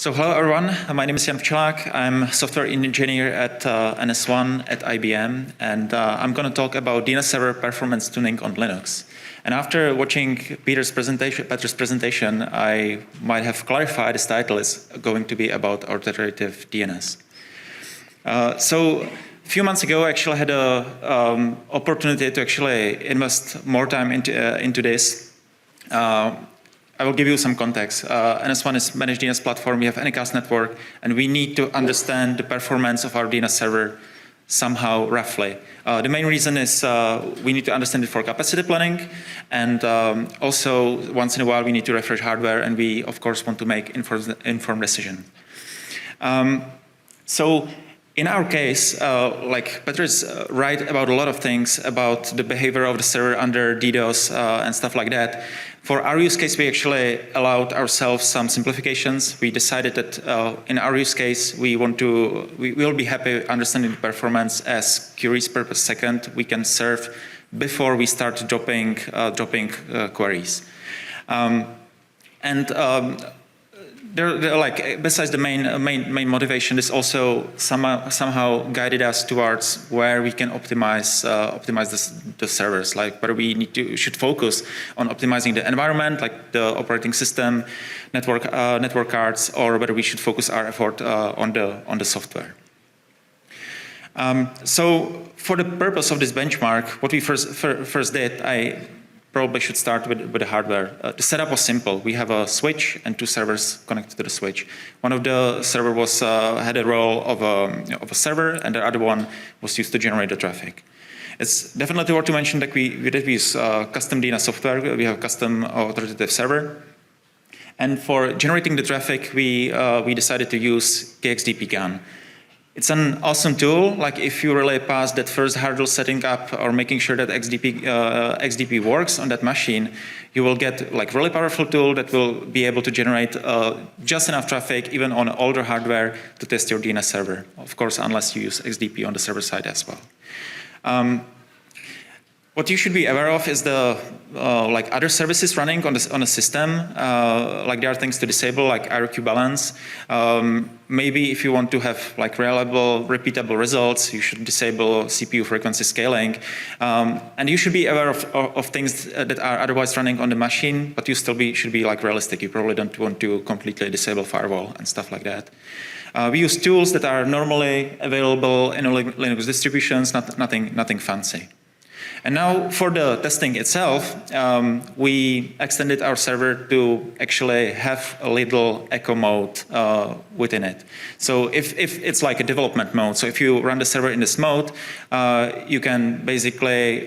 So hello everyone, my name is Včelák. I'm a software engineer at NS1 at IBM, and I'm going to talk about DNS server performance tuning on Linux. And after watching Peter's presentation, I might have clarified this title is going to be about authoritative DNS. So a few months ago, I actually had an opportunity to actually invest more time into this. I will give you some context. NS1 is Managed DNS platform. We have anycast network, and we need to understand the performance of our DNS server somehow roughly. The main reason is we need to understand it for capacity planning, and also once in a while we need to refresh hardware, and we of course want to make informed decision. So in our case, like Petr is right about a lot of things about the behavior of the server under DDoS and stuff like that. For our use case, we actually allowed ourselves some simplifications. We decided that in our use case, we will be happy understanding the performance as queries per second we can serve before we start dropping queries. They're like, besides the main motivation, this also somehow guided us towards where we can optimize the servers, like whether we should focus on optimizing the environment, like the operating system, network cards, or whether we should focus our effort on the software. So for the purpose of this benchmark, what we first did, I probably should start with the hardware. The setup was simple. We have a switch and two servers connected to the switch. One of the server had a role of a server, and the other one was used to generate the traffic. It's definitely worth to mention that we use custom DNS software. We have a custom authoritative server. And for generating the traffic, we decided to use KXDP GAN. It's an awesome tool. Like if you really pass that first hurdle setting up or making sure that XDP works on that machine, you will get like really powerful tool that will be able to generate just enough traffic even on older hardware to test your DNS server. Of course, unless you use XDP on the server side as well. What you should be aware of is the like other services running on a system. Like there are things to disable, like IRQ balance. Maybe if you want to have like reliable, repeatable results, you should disable CPU frequency scaling. And you should be aware of things that are otherwise running on the machine, but you still should be like realistic. You probably don't want to completely disable firewall and stuff like that. We use tools that are normally available in Linux distributions, nothing fancy. And now for the testing itself, we extended our server to actually have a little echo mode within it. So if it's like a development mode, so if you run the server in this mode, you can basically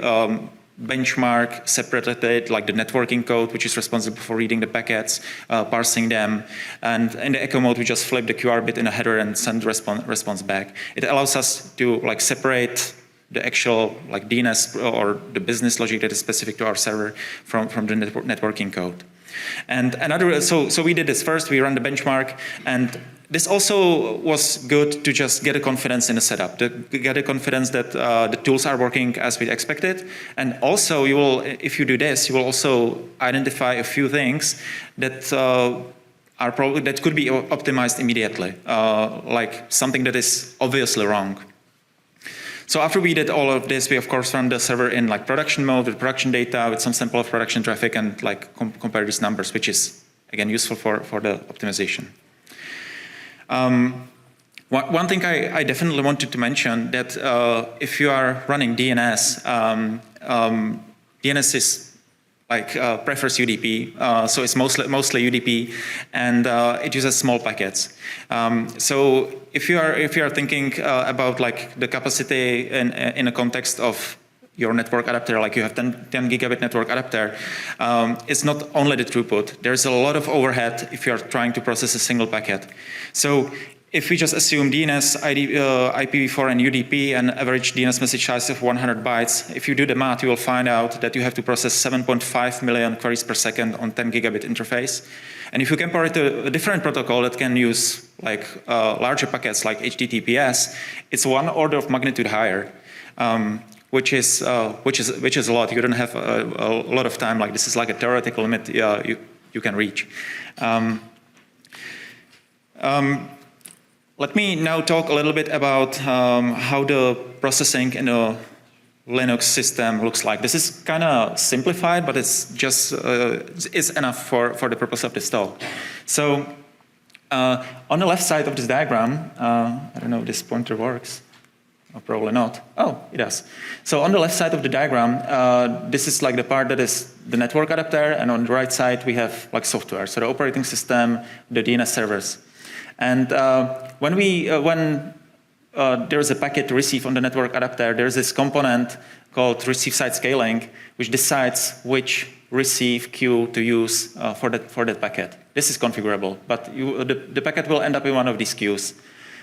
benchmark, separate like the networking code, which is responsible for reading the packets, parsing them, and in the echo mode, we just flip the QR bit in a header and send the response back. It allows us to like separate the actual like DNS or the business logic that is specific to our server from the networking code. And so we did this first. We ran the benchmark, and this also was good to just get a confidence in the setup, to get a confidence that the tools are working as we expected. And also, you will, if you do this, you will also identify a few things that that could be optimized immediately, like something that is obviously wrong. So after we did all of this, we of course run the server in like production mode with production data, with some sample of production traffic, and like compare these numbers, which is again useful for the optimization. One thing I definitely wanted to mention that if you are running DNS, DNS is like prefers UDP, so it's mostly UDP, and it uses small packets. So if you are thinking about like the capacity in a context of your network adapter, like you have 10 gigabit network adapter, it's not only the throughput. There's a lot of overhead if you are trying to process a single packet. So if we just assume DNS, IPv4 and UDP and average DNS message size of 100 bytes, if you do the math, you will find out that you have to process 7.5 million queries per second on 10 gigabit interface. And if you compare it to a different protocol that can use like larger packets like HTTPS, it's one order of magnitude higher, which is a lot. You don't have a lot of time. Like this is like a theoretical limit you can reach. Let me now talk a little bit about how the processing in a Linux system looks like. This is kind of simplified, but it's just is enough for the purpose of this talk. So on the left side of this diagram, I don't know if this pointer works. Oh, probably not. Oh, it does. So on the left side of the diagram, this is like the part that is the network adapter, and on the right side we have like software, so the operating system, the DNS servers. And when there is a packet to receive on the network adapter, there is this component called receive side scaling, which decides which receive queue to use for that packet. This is configurable, but the packet will end up in one of these queues.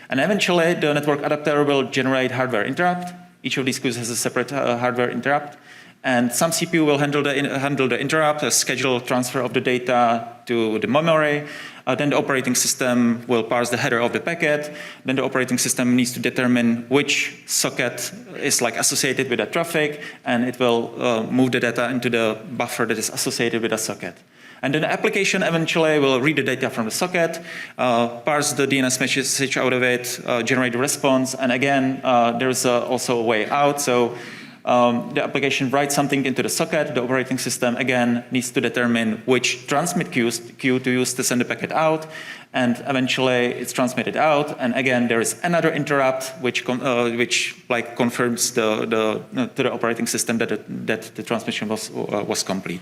And eventually, the network adapter will generate hardware interrupt. Each of these queues has a separate hardware interrupt. And some CPU will handle the interrupt, a scheduled transfer of the data to the memory. Then the operating system will parse the header of the packet. Then the operating system needs to determine which socket is like associated with that traffic, and it will move the data into the buffer that is associated with that socket. And then the application eventually will read the data from the socket, parse the DNS message out of it, generate a response, and again, there's also a way out. So the application writes something into the socket. The operating system, again, needs to determine which transmit queue to use to send the packet out, and eventually it's transmitted out. And again, there is another interrupt which confirms to the operating system that the transmission was complete.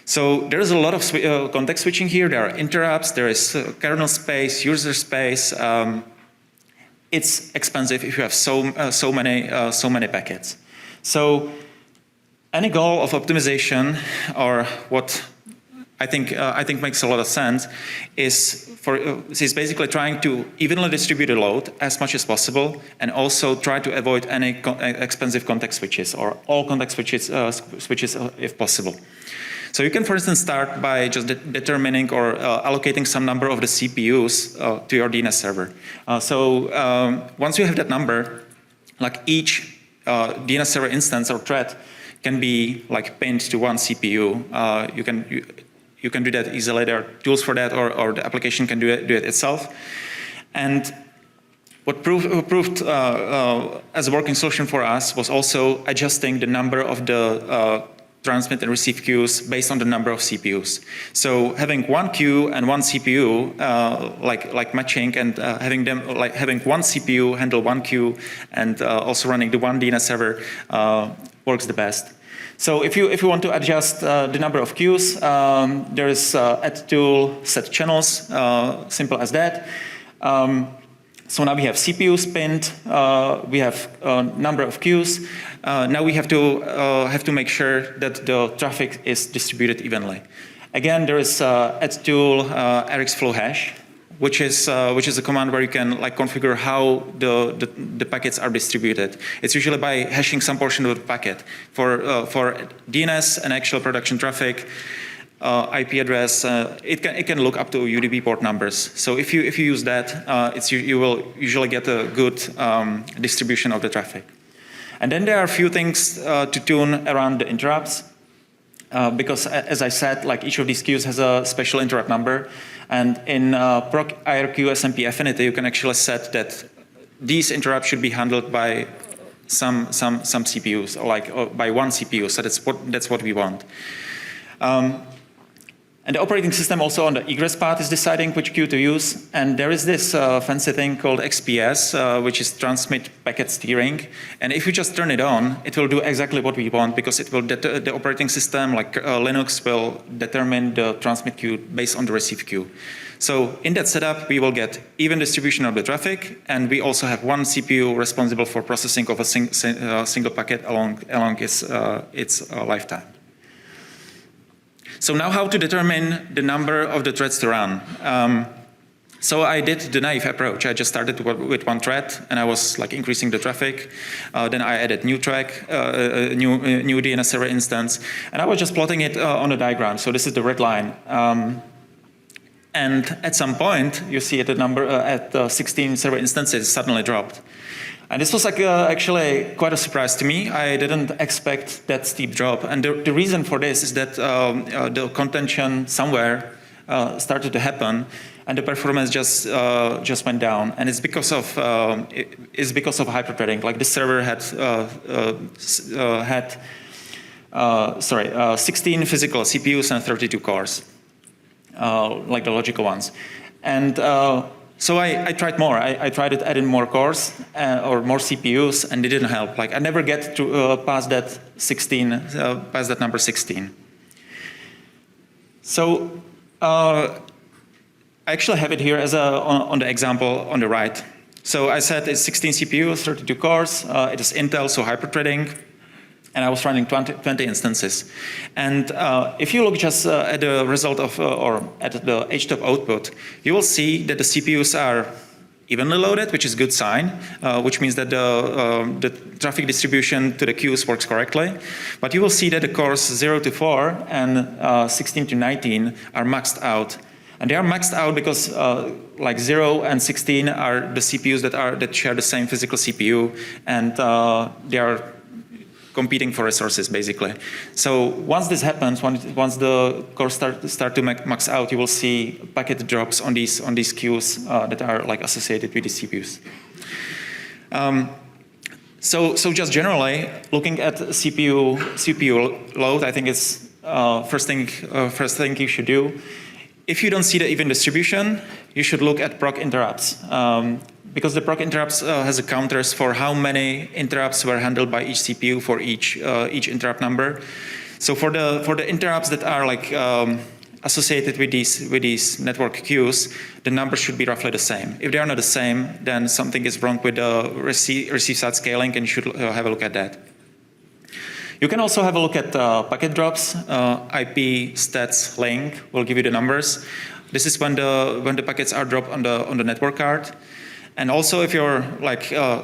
So there is a lot of context switching here. There are interrupts. There is kernel space, user space. It's expensive if you have so many packets. So any goal of optimization, or what I think makes a lot of sense, is basically trying to evenly distribute the load as much as possible, and also try to avoid any expensive context switches, or all context switches if possible. So you can, for instance, start by just determining or allocating some number of the CPUs to your DNS server. Once you have that number, like each DNS server instance or thread can be like pinned to one CPU. You can do that easily. There are tools for that, or the application can do it itself. And what proved as a working solution for us was also adjusting the number of the transmit and receive queues based on the number of CPUs. So having one queue and one CPU, like matching, and having one CPU handle one queue, and also running the one DNS server works the best. So if you want to adjust the number of queues, there is add tool, set channels, simple as that. So now we have CPUs pinned, we have a number of queues. Now we have to make sure that the traffic is distributed evenly. Again, there is add tool rxflow hash, which is a command where you can like configure how the packets are distributed. It's usually by hashing some portion of the packet. For DNS and actual production traffic, IP address, it can look up to UDP port numbers. So if you use that, you will usually get a good distribution of the traffic. And then there are a few things to tune around the interrupts, because as I said, like each of these queues has a special interrupt number, and in proc IRQ SMP affinity, you can actually set that these interrupts should be handled by some CPUs, or by one CPU. So that's what we want. And the operating system also on the egress path is deciding which queue to use. And there is this fancy thing called XPS, which is transmit packet steering. And if you just turn it on, it will do exactly what we want, because it will the operating system, like Linux, will determine the transmit queue based on the receive queue. So in that setup, we will get even distribution of the traffic, and we also have one CPU responsible for processing of a single packet along its lifetime. So now how to determine the number of the threads to run. So I did the naive approach. I just started with one thread, and I was like increasing the traffic. Then I added new new DNS server instance, and I was just plotting it on a diagram. So this is the red line. And at some point, you see the number at 16 server instances suddenly dropped. And this was actually quite a surprise to me. I didn't expect that steep drop. And the reason for this is that the contention somewhere started to happen, and the performance just went down. And it's because of hyperthreading. Like this server had 16 physical CPUs and 32 cores, like the logical ones. And so I tried more. I tried to add in more cores or more CPUs, and it didn't help. Like I never get to past that 16, past that number 16. So I actually have it here as on the example on the right. So I said it's 16 CPUs, 32 cores. It is Intel, so hyperthreading. And I was running 20 instances. And if you look just at the result of, or at the HTOP output, you will see that the CPUs are evenly loaded, which is a good sign, which means that the traffic distribution to the queues works correctly. But you will see that the cores 0 to 4 and 16 to 19 are maxed out. And they are maxed out because like 0 and 16 are the CPUs that share the same physical CPU, and they are competing for resources, basically. So once this happens, once the cores start to max out, you will see packet drops on these queues that are like associated with these CPUs. So just generally looking at CPU load, I think it's first thing you should do. If you don't see the even distribution, you should look at proc interrupts. Because the proc interrupts has a counters for how many interrupts were handled by each CPU for each interrupt number. So for the interrupts that are like associated with these network queues, the numbers should be roughly the same. If they are not the same, then something is wrong with the receive side scaling, and you should have a look at that. You can also have a look at packet drops. IP stats link will give you the numbers. This is when the packets are dropped on the network card. And also, if your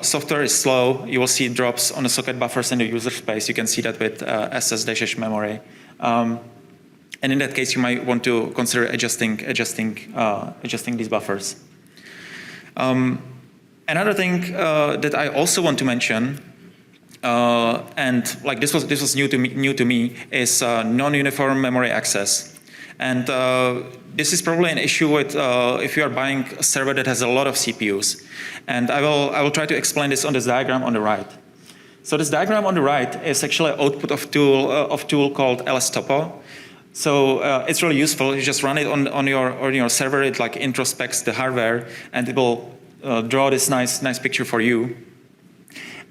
software is slow, you will see drops on the socket buffers in the user space. You can see that with SS-h memory. And in that case, you might want to consider adjusting these buffers. Another thing that I also want to mention, and like this was new to me, is non-uniform memory access. And this is probably an issue with if you are buying a server that has a lot of CPUs. And I will try to explain this on this diagram on the right. So this diagram on the right is actually an output of tool called lstopo. So it's really useful. You just run it on your server. It like introspects the hardware, and it will draw this nice picture for you.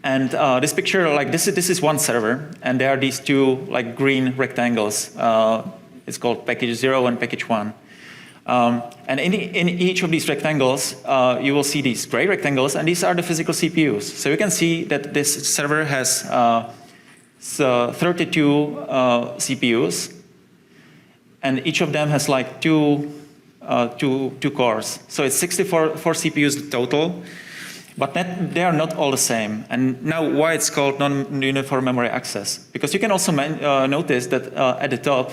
And this picture, like this is one server, and there are these two like green rectangles. It's called package 0 and package 1. And in each of these rectangles, you will see these gray rectangles, and these are the physical CPUs. So you can see that this server has 32 CPUs, and each of them has like two cores. So it's 64 CPUs total, but they are not all the same. And now why it's called non-uniform memory access? Because you can also notice that at the top,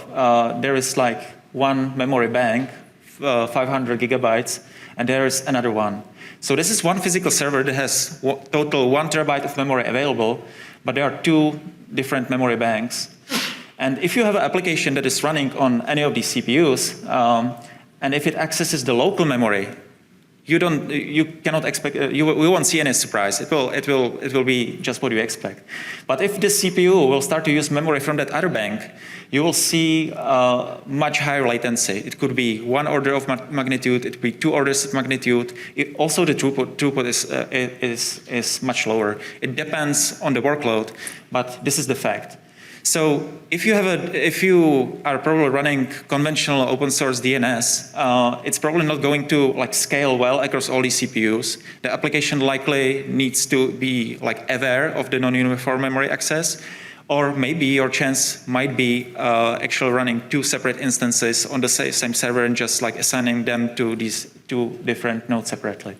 there is like one memory bank, 500 gigabytes, and there is another one. So this is one physical server that has total 1 terabyte of memory available, but there are two different memory banks. And if you have an application that is running on any of these CPUs, and if it accesses the local memory, you cannot expect, you won't see any surprise. It will be just what you expect. But if this CPU will start to use memory from that other bank, you will see much higher latency. It could be 1 order of magnitude. It could be 2 orders of magnitude. Also, the throughput is much lower. It depends on the workload, but this is the fact. So if you are probably running conventional open source DNS, it's probably not going to like scale well across all these CPUs. The application likely needs to be like aware of the non-uniform memory access, or maybe your chance might be actually running 2 separate instances on the same server and just like assigning them to these 2 different nodes separately.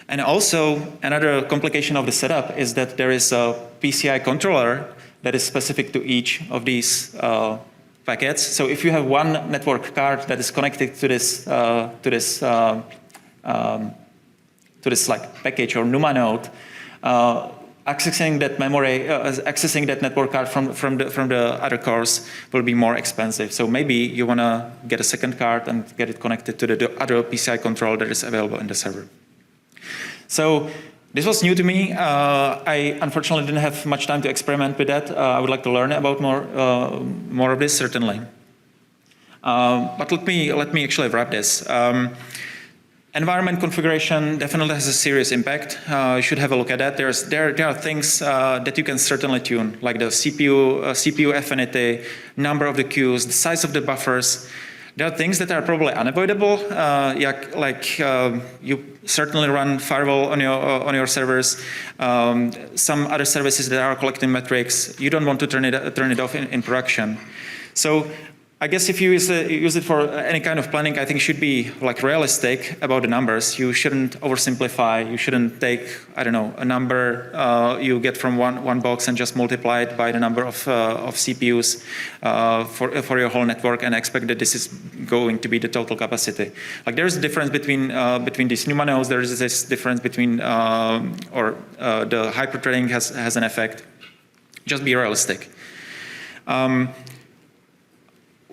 And also another complication of the setup is that there is a PCI controller that is specific to each of these packets. So if you have one network card that is connected to this like package or NUMA node, accessing that memory, accessing that network card from the other cores will be more expensive. So maybe you want to get a second card and get it connected to the other PCI control that is available in the server. So this was new to me. I unfortunately didn't have much time to experiment with that. I would like to learn about more of this, certainly. But let me actually wrap this. Environment configuration definitely has a serious impact. You should have a look at that. There are things that you can certainly tune, like the CPU affinity, number of the queues, the size of the buffers. There are things that are probably unavoidable, you certainly run firewall on your servers. Some other services that are collecting metrics, you don't want to turn it off in production. So I guess if you use it for any kind of planning, I think you should be realistic about the numbers. You shouldn't oversimplify. You shouldn't take, I don't know, a number you get from one box and just multiply it by the number of CPUs for your whole network and expect that this is going to be the total capacity. There's a difference between these NUMA nodes. There is this difference between the hyperthreading has an effect. Just be realistic.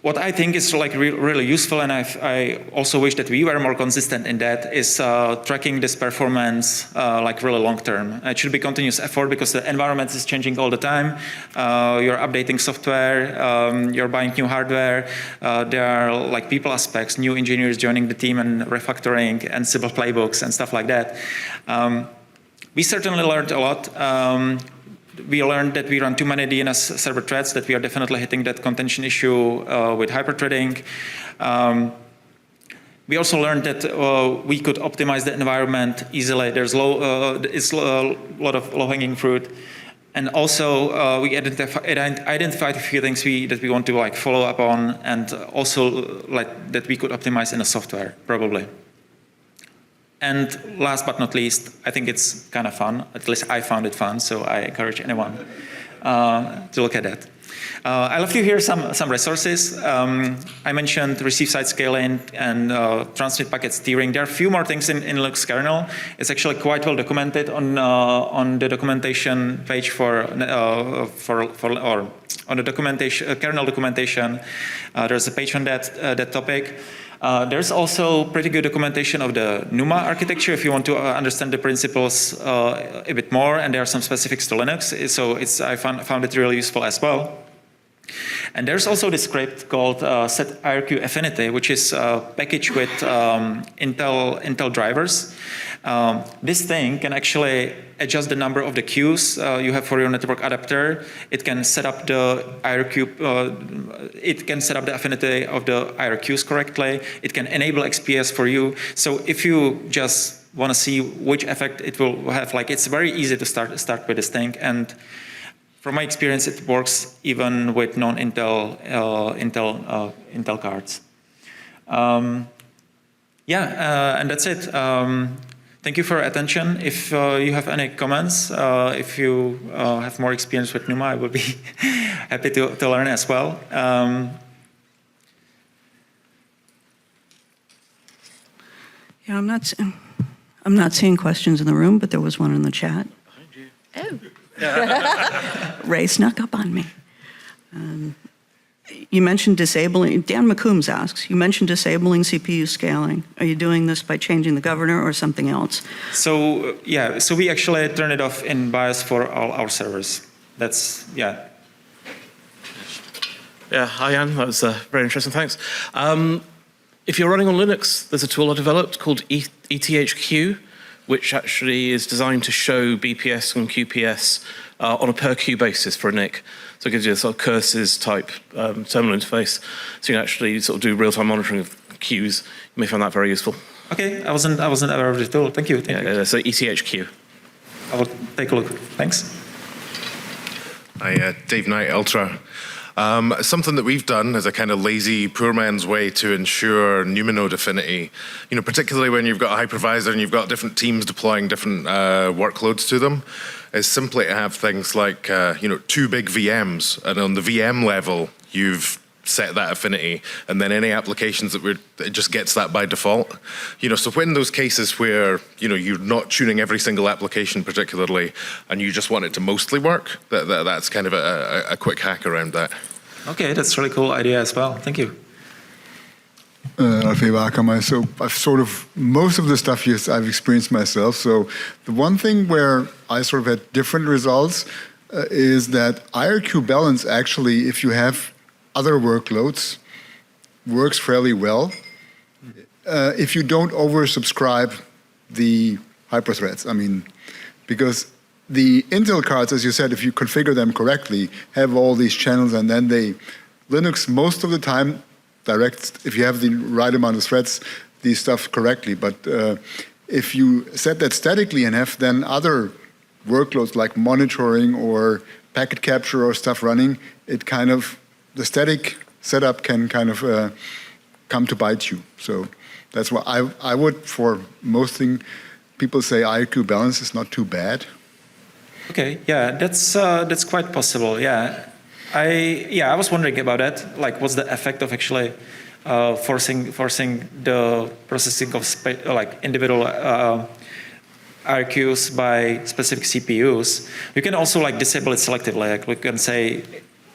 What I think is really useful, and I also wish that we were more consistent in that, is tracking this performance really long term. It should be continuous effort because the environment is changing all the time. You're updating software, you're buying new hardware. There are people aspects, new engineers joining the team and refactoring and Ansible playbooks and stuff like that. We certainly learned a lot. We learned that we run too many DNS server threads, that we are definitely hitting that contention issue with hyperthreading. We also learned that we could optimize the environment easily. There's a lot of low-hanging fruit. And also, we identified a few things that we want to follow up on, and also that we could optimize in the software, probably. And last but not least, I think it's kind of fun. At least I found it fun, so I encourage anyone to look at that. I love to hear some resources. I mentioned receive-side scaling and transmit packet steering. There are a few more things in Linux kernel. It's actually quite well documented on the documentation page on the documentation kernel documentation. There's a page on that topic. There's also pretty good documentation of the NUMA architecture if you want to understand the principles a bit more, and there are some specifics to Linux, so I found it really useful as well. And there's also this script called set IRQ affinity, which is packaged with Intel drivers. This thing can actually adjust the number of the queues you have for your network adapter. It can set up the IRQ. It can set up the affinity of the IRQs correctly. It can enable XPS for you. So if you just want to see which effect it will have, it's very easy to start with this thing. And from my experience, it works even with non-Intel Intel cards. And that's it. Thank you for your attention. If you have any comments, if you have more experience with NUMA, I would be happy to learn as well. Yeah, I'm not seeing questions in the room, but there was one in the chat. Oh. Ray snuck up on me. You mentioned disabling, Dan McCombs asks, you mentioned disabling CPU scaling. Are you doing this by changing the governor or something else? So, so we actually turn it off in BIOS for all our servers. That's, Yeah, hi, Jan. That was very interesting. Thanks. If you're running on Linux, there's a tool I developed called ETHQ, which actually is designed to show BPS and QPS on a per queue basis for a NIC. So it gives you a sort of curses type terminal interface. So you can actually sort of do real-time monitoring of queues. You may find that very useful. Okay, I wasn't aware of the tool. Thank you. Thank you. So ETHQ. I will take a look. Thanks. Hi, Dave Knight, Ultra. Something that we've done as a kind of lazy, poor man's way to ensure NUMA node affinity, particularly when you've got a hypervisor and you've got different teams deploying different workloads to them, is simply to have things like, 2 big VMs, and on the VM level, you've set that affinity, and then any applications that it just gets that by default. So when those cases where you're not tuning every single application particularly, and you just want it to mostly work, that's kind of a quick hack around that. Okay, that's a really cool idea as well. Thank you. So I've sort of, most of the stuff I've experienced myself. So the one thing where I sort of had different results is that IRQ balance actually, if you have other workloads, works fairly well if you don't oversubscribe the hyperthreads. I mean, because the Intel cards, as you said, if you configure them correctly, have all these channels, and then Linux most of the time directs, if you have the right amount of threads, these stuff correctly. But if you set that statically and have then other workloads like monitoring or packet capture or stuff running, the static setup can kind of come to bite you. So that's why I would, for most things, people say IRQ balance is not too bad. Okay, yeah, that's quite possible. Yeah, I was wondering about that. Like, what's the effect of actually forcing the processing of individual IRQs by specific CPUs? You can also disable it selectively. Like we can say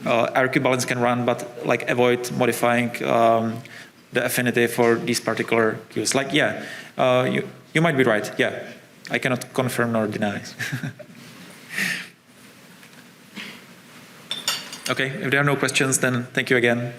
IRQ balance can run, but avoid modifying the affinity for these particular queues. You might be right. Yeah, I cannot confirm nor deny. Okay, if there are no questions, then thank you again.